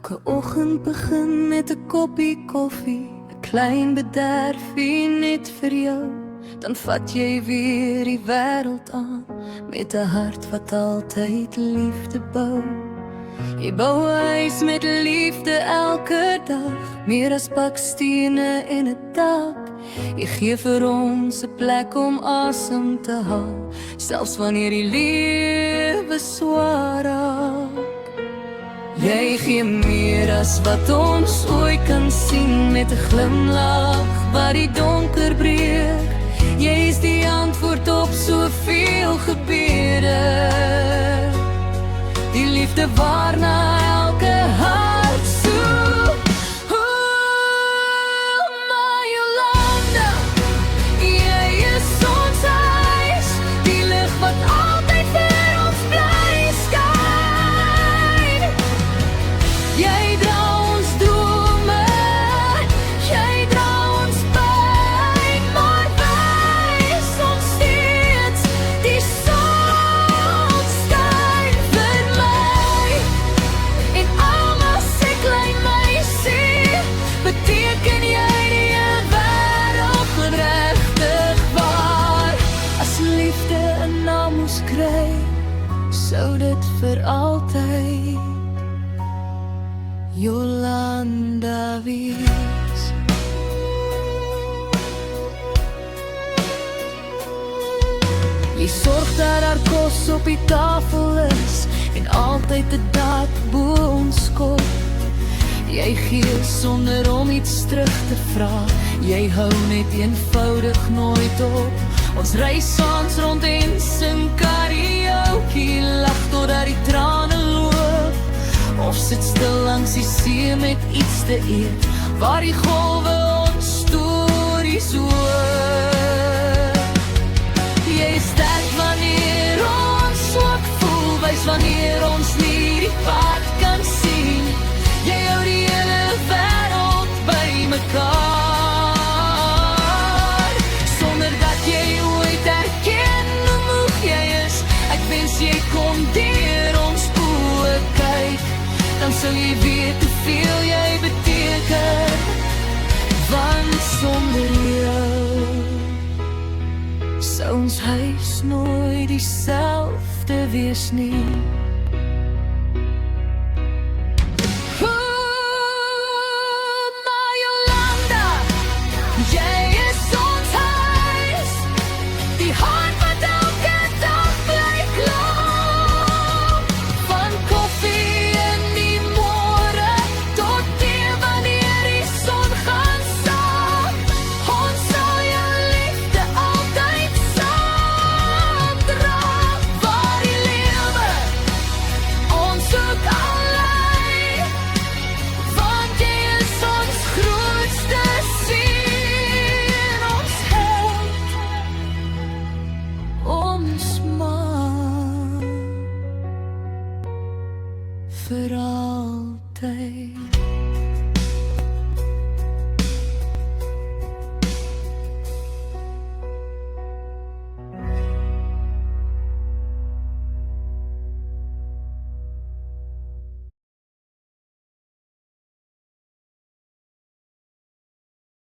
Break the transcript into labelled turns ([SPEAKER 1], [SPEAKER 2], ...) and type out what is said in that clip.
[SPEAKER 1] Elke oggend begin met 'n koppie koffie, 'n klein bederfie net vir jou. Dan vat jy weer die wêreld aan met 'n hart wat altyd liefde bou. Jy bou 'n huis met liefde elke dag, meer as bakstene en 'n dak. Jy gee vir ons 'n plek om asem te haal, selfs wanneer die lewe swaar raak. Jy gee meer as wat ons ooit kan sien, met 'n glimlag wat die donker breek. Jy is die antwoord op soveel gebede, die liefde waarna elke hart soek. My Jolanda, jy is ons huis, die lig wat altyd vir ons bly skyn. Jy dra ons drome, jy dra ons pyn, maar wys ons steeds die son skyn vir my. En almal se klein meisie, beteken jy die wêreld regtig waar. As liefde 'n naam moes kry, sou dit vir altyd Jolanda wees. Jy sorg dat daar kos op die tafel is en altyd 'n daad bo ons kop. Jy gee sonder om iets terug te vra, jy hou net eenvoudig nooit op. Ons ry saans rond en sing karaoke, lag totdat die trane loop, of sit stil langs die see met iets te eet, waar die golwe ons stories hoor. Jy is sterk wanneer ons swak voel, wys wanneer ons nie die pad kan sien. Jy hou die hele wêreld by mekaar, sonder dat jy ooit erken hoe moeg jy is. Ek wens jy kon deur ons oë kyk, dan sou jy weet hoeveel jy beteken, want sonder jou sou ons huis nooit dieselfde wees nie. My Jolanda, jy is ons huis, die hart wat elke dag bly klop. Van koffie in die môre tot tee wanneer die son gaan saam. Ons sal jou liefde altyd saamdra, waar die lewe ons ook al lei, want jy is ons grootste seën, ons held, ons man, vir altyd.